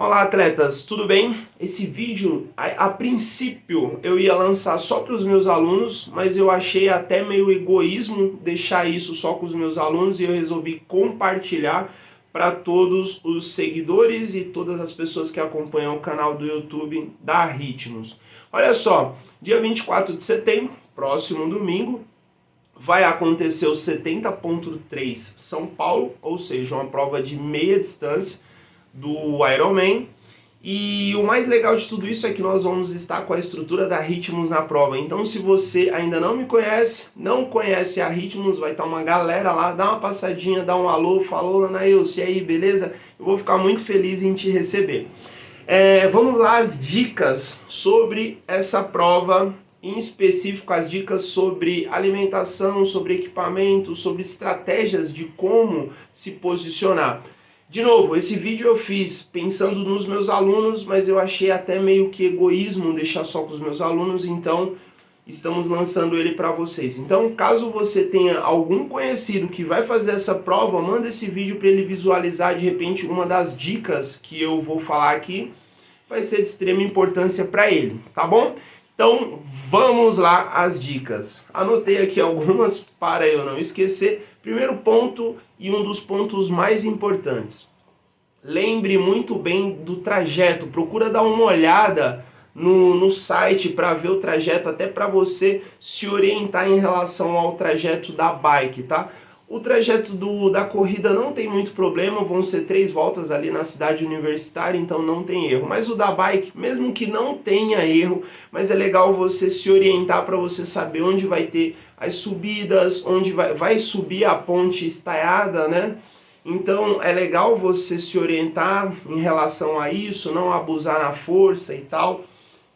Olá atletas, tudo bem? Esse vídeo, a princípio, eu ia lançar só para os meus alunos, mas eu achei até meio egoísmo deixar isso só com os meus alunos e eu resolvi compartilhar para todos os seguidores e todas as pessoas que acompanham o canal do YouTube da Ritmos. Olha só, dia 24 de setembro, próximo domingo, vai acontecer o 70.3 São Paulo, ou seja, uma prova de meia distância do Ironman. E o mais legal de tudo isso é que nós vamos estar com a estrutura da Ritmos na prova. Então, se você ainda não me conhece, não conhece a Ritmos, vai estar uma galera lá, dá uma passadinha, dá um alô, falou, Anailson, e aí, beleza? Eu vou ficar muito feliz em te receber. Vamos lá, as dicas sobre essa prova, em específico as dicas sobre alimentação, sobre equipamento, sobre estratégias de como se posicionar. De novo, esse vídeo eu fiz pensando nos meus alunos, mas eu achei até meio que egoísmo deixar só com os meus alunos, então estamos lançando ele para vocês. Então, caso você tenha algum conhecido que vai fazer essa prova, manda esse vídeo para ele visualizar. De repente, uma das dicas que eu vou falar aqui vai ser de extrema importância para ele, tá bom? Então, vamos lá às dicas. Anotei aqui algumas para eu não esquecer. Primeiro ponto, e um dos pontos mais importantes. Lembre muito bem do trajeto. Procura dar uma olhada no site para ver o trajeto, até para você se orientar em relação ao trajeto da bike, tá? O trajeto da corrida não tem muito problema, vão ser 3 voltas ali na cidade universitária, então não tem erro. Mas o da bike, mesmo que não tenha erro, mas é legal você se orientar para você saber onde vai ter as subidas, onde vai subir a ponte estaiada, né? Então é legal você se orientar em relação a isso, não abusar na força e tal.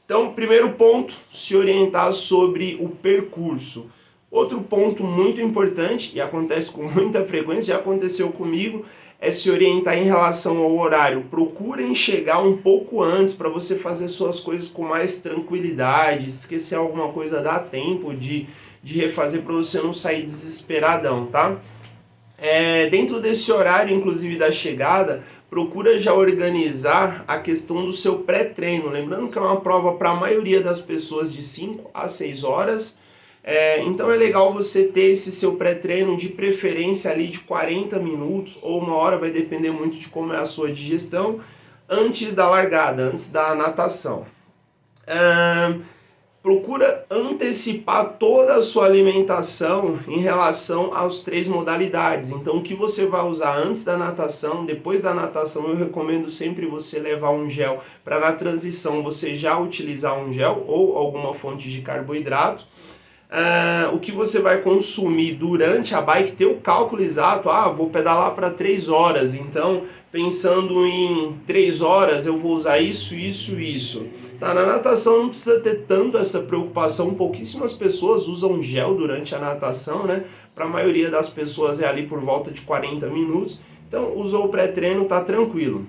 Então, primeiro ponto, se orientar sobre o percurso. Outro ponto muito importante, e acontece com muita frequência, já aconteceu comigo, é se orientar em relação ao horário. Procurem chegar um pouco antes para você fazer suas coisas com mais tranquilidade. Se esquecer alguma coisa, dá tempo de refazer para você não sair desesperadão, tá? Dentro desse horário, inclusive da chegada, procura já organizar a questão do seu pré-treino. Lembrando que é uma prova para a maioria das pessoas de 5 a 6 horas. Então é legal você ter esse seu pré-treino, de preferência ali de 40 minutos ou 1 hora, vai depender muito de como é a sua digestão, antes da largada, antes da natação. Procura antecipar toda a sua alimentação em relação às 3 modalidades. Então, o que você vai usar antes da natação, depois da natação, eu recomendo sempre você levar um gel para na transição você já utilizar um gel ou alguma fonte de carboidrato. O que você vai consumir durante a bike, ter o cálculo exato. Vou pedalar para 3 horas, então pensando em 3 horas eu vou usar isso, isso, isso. Tá, na natação não precisa ter tanto essa preocupação, pouquíssimas pessoas usam gel durante a natação, né? Para a maioria das pessoas é ali por volta de 40 minutos, então usou o pré-treino, tá tranquilo.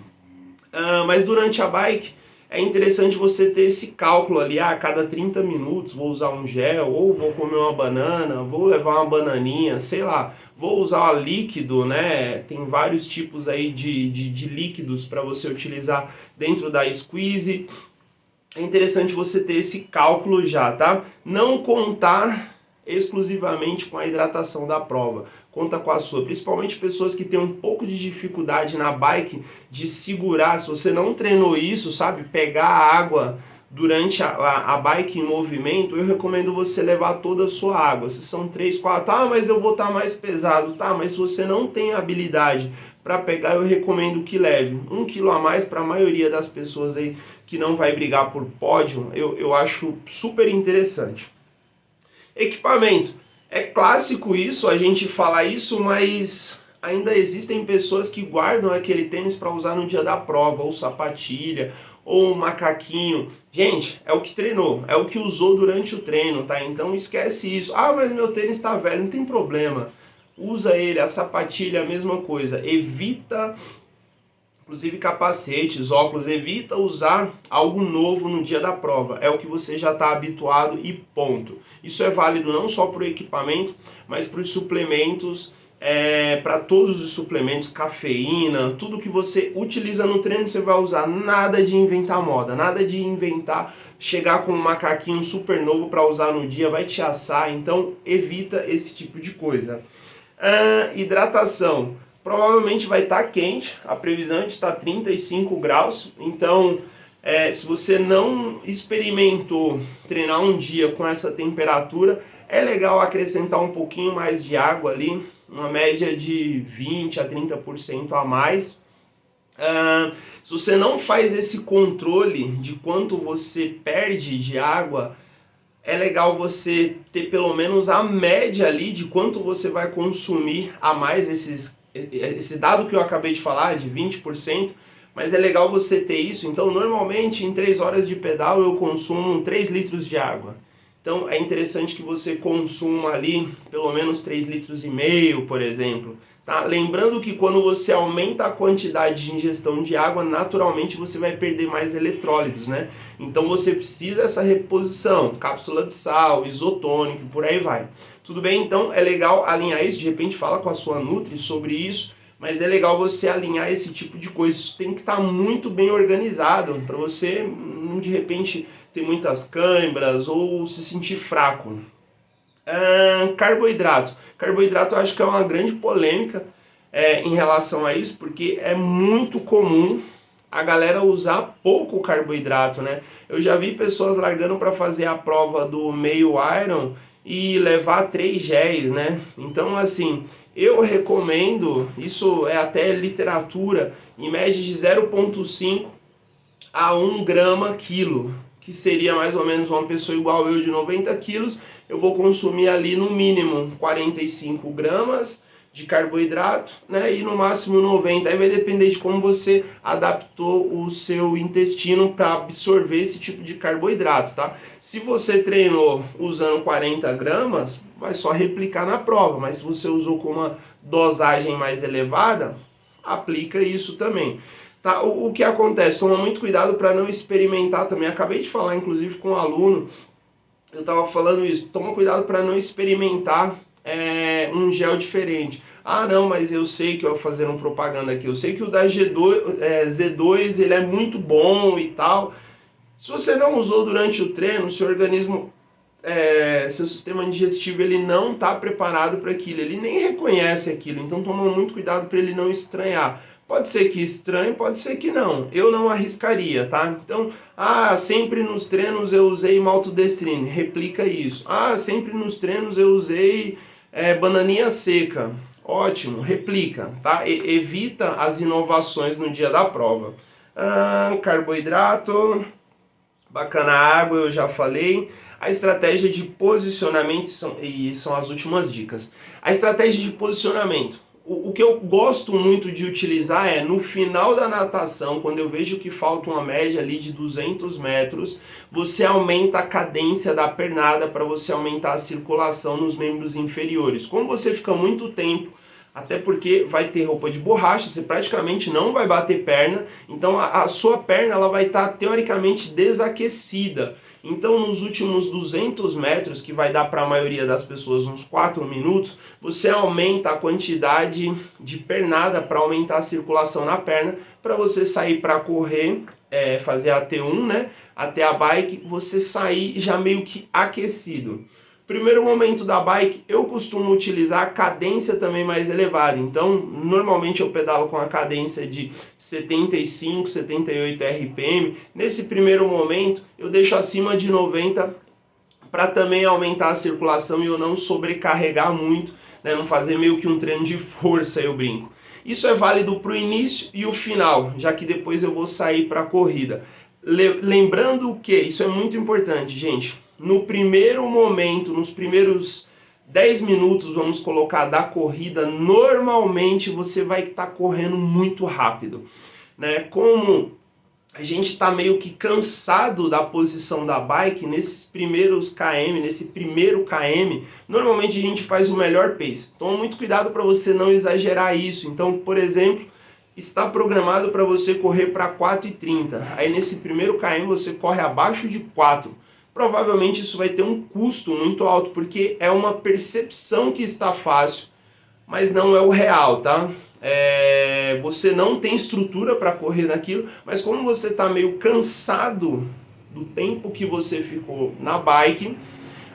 Mas durante a bike é interessante você ter esse cálculo ali, a cada 30 minutos vou usar um gel, ou vou comer uma banana, vou levar uma bananinha, sei lá, vou usar líquido, né? Tem vários tipos aí de líquidos para você utilizar dentro da squeeze. É interessante você ter esse cálculo já, tá? Não contar exclusivamente com a hidratação da prova, conta com a sua, principalmente pessoas que têm um pouco de dificuldade na bike de segurar. Se você não treinou isso, sabe, pegar a água durante a bike em movimento, eu recomendo você levar toda a sua água. Se são 3, 4, mas eu vou estar mais pesado, tá? Mas se você não tem habilidade para pegar, eu recomendo que leve 1 quilo a mais. Para a maioria das pessoas aí que não vai brigar por pódio, eu acho super interessante. Equipamento. É clássico isso, a gente fala isso, mas ainda existem pessoas que guardam aquele tênis para usar no dia da prova, ou sapatilha, ou um macaquinho. Gente, é o que treinou, é o que usou durante o treino, tá? Então esquece isso. Mas meu tênis está velho, não tem problema. Usa ele, a sapatilha, a mesma coisa. Evita, inclusive capacetes, óculos, evita usar algo novo no dia da prova. É o que você já está habituado e ponto. Isso é válido não só para o equipamento, mas para os suplementos para todos os suplementos, cafeína, tudo que você utiliza no treino você vai usar. Nada de inventar moda, nada de inventar, chegar com um macaquinho super novo para usar no dia, vai te assar, então evita esse tipo de coisa. Hidratação, provavelmente vai estar quente, a previsão é de estar 35 graus, então se você não experimentou treinar um dia com essa temperatura, é legal acrescentar um pouquinho mais de água ali, uma média de 20 a 30% a mais. Se você não faz esse controle de quanto você perde de água, é legal você ter pelo menos a média ali de quanto você vai consumir a mais, esse dado que eu acabei de falar, de 20%, mas é legal você ter isso. Então, normalmente, em 3 horas de pedal, eu consumo 3 litros de água. Então, é interessante que você consuma ali pelo menos 3,5 litros, por exemplo. Tá? Lembrando que quando você aumenta a quantidade de ingestão de água, naturalmente você vai perder mais eletrólitos, né? Então você precisa dessa reposição, cápsula de sal, isotônico, por aí vai. Tudo bem? Então é legal alinhar isso, de repente fala com a sua Nutri sobre isso, mas é legal você alinhar esse tipo de coisa. Isso tem que estar muito bem organizado para você não de repente ter muitas câimbras ou se sentir fraco. Carboidrato. Carboidrato eu acho que é uma grande polêmica em relação a isso, porque é muito comum a galera usar pouco carboidrato, né? Eu já vi pessoas largando para fazer a prova do meio Iron e levar 3 géis, né? Então, assim, eu recomendo, isso é até literatura, em média de 0,5 a 1 grama quilo, que seria mais ou menos uma pessoa igual eu de 90 quilos, eu vou consumir ali no mínimo 45 gramas de carboidrato, né, e no máximo 90. Aí vai depender de como você adaptou o seu intestino para absorver esse tipo de carboidrato, tá? Se você treinou usando 40 gramas, vai só replicar na prova, mas se você usou com uma dosagem mais elevada, aplica isso também. Tá? O que acontece? Toma muito cuidado para não experimentar também. Acabei de falar, inclusive, com um aluno, eu estava falando isso, toma cuidado para não experimentar um gel diferente. Ah, não, mas eu sei que eu vou fazer uma propaganda aqui, eu sei que o da Z2 ele é muito bom e tal. Se você não usou durante o treino, seu organismo, seu sistema digestivo, ele não está preparado para aquilo, ele nem reconhece aquilo, então toma muito cuidado para ele não estranhar. Pode ser que estranhe, pode ser que não. Eu não arriscaria, tá? Então, sempre nos treinos eu usei maltodestrine, replica isso. Sempre nos treinos eu usei bananinha seca. Ótimo, replica, tá? Evita as inovações no dia da prova. Carboidrato, bacana, água, eu já falei. A estratégia de posicionamento são as últimas dicas. A estratégia de posicionamento. O que eu gosto muito de utilizar é no final da natação, quando eu vejo que falta uma média ali de 200 metros, você aumenta a cadência da pernada para você aumentar a circulação nos membros inferiores. Como você fica muito tempo, até porque vai ter roupa de borracha, você praticamente não vai bater perna, então a sua perna ela vai estar teoricamente desaquecida. Então, nos últimos 200 metros, que vai dar para a maioria das pessoas uns 4 minutos, você aumenta a quantidade de pernada para aumentar a circulação na perna, para você sair para correr, fazer a T1, né, até a bike, você sair já meio que aquecido. Primeiro momento da bike, eu costumo utilizar a cadência também mais elevada. Então, normalmente eu pedalo com a cadência de 75, 78 RPM. Nesse primeiro momento, eu deixo acima de 90 para também aumentar a circulação e eu não sobrecarregar muito, né? Não fazer meio que um treino de força, eu brinco. Isso é válido para o início e o final, já que depois eu vou sair para a corrida. Lembrando que, isso é muito importante, gente, no primeiro momento, nos primeiros 10 minutos, vamos colocar, da corrida, normalmente você vai estar correndo muito rápido, né? Como a gente está meio que cansado da posição da bike, nesses primeiros km, nesse primeiro km, normalmente a gente faz o melhor pace. Toma muito cuidado para você não exagerar isso. Então, por exemplo, está programado para você correr para 4,30. Aí nesse primeiro km você corre abaixo de 4. Provavelmente isso vai ter um custo muito alto, porque é uma percepção que está fácil, mas não é o real, tá? Você não tem estrutura para correr naquilo, mas como você está meio cansado do tempo que você ficou na bike,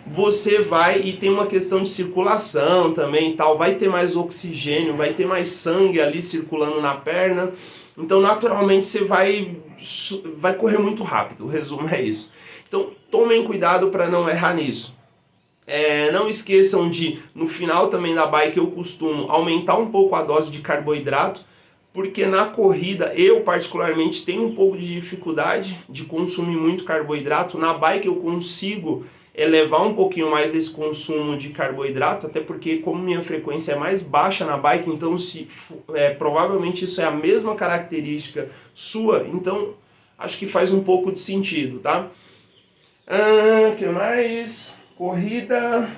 você vai, e tem uma questão de circulação também e tal, vai ter mais oxigênio, vai ter mais sangue ali circulando na perna, então naturalmente você vai correr muito rápido, o resumo é isso. Então tomem cuidado para não errar nisso. Não esqueçam de, no final também da bike, eu costumo aumentar um pouco a dose de carboidrato, porque na corrida eu particularmente tenho um pouco de dificuldade de consumir muito carboidrato. Na bike eu consigo elevar um pouquinho mais esse consumo de carboidrato, até porque como minha frequência é mais baixa na bike, então provavelmente isso é a mesma característica sua, então acho que faz um pouco de sentido, tá? Que mais? Corrida,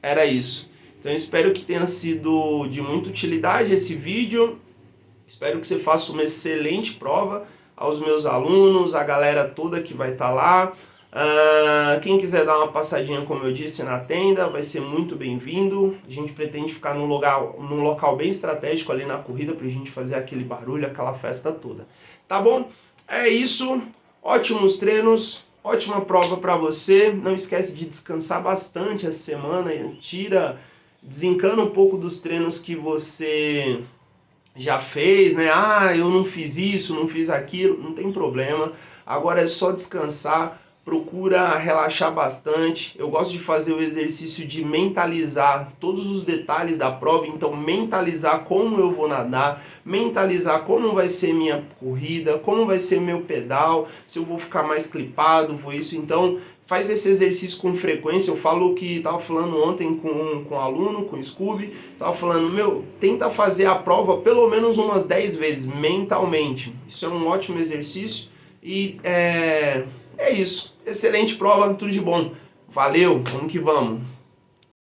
era isso. Então espero que tenha sido de muita utilidade esse vídeo. Espero que você faça uma excelente prova aos meus alunos, a galera toda que vai estar lá. Quem quiser dar uma passadinha, como eu disse, na tenda, vai ser muito bem-vindo. A gente pretende ficar num local bem estratégico ali na corrida para a gente fazer aquele barulho, aquela festa toda. Tá bom? É isso. Ótimos treinos. Ótima prova para você. Não esquece de descansar bastante essa semana. Desencana um pouco dos treinos que você já fez, né? Eu não fiz isso, não fiz aquilo. Não tem problema. Agora é só descansar. Procura relaxar bastante. Eu gosto de fazer o exercício de mentalizar todos os detalhes da prova. Então, mentalizar como eu vou nadar, mentalizar como vai ser minha corrida, como vai ser meu pedal, se eu vou ficar mais clipado, vou isso. Então, faz esse exercício com frequência. Eu falo que estava falando ontem com um aluno, com o Scooby, estava falando, tenta fazer a prova pelo menos umas 10 vezes mentalmente. Isso é um ótimo exercício e é isso. Excelente prova, tudo de bom. Valeu, vamos que vamos.